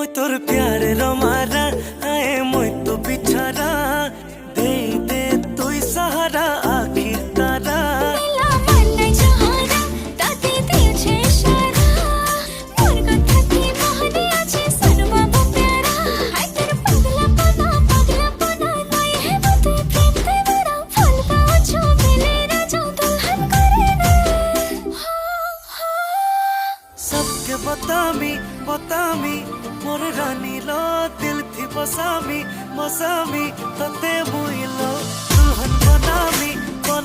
মই তোর প্যারে রমারা আয়ে মই তো বিছারা দে দে তুই সাহারা আখির তারা सबके बतामी बतामी मोर रानी लो दिल थी बसामी मौसमी तते मुई लो दुल्हन बनामी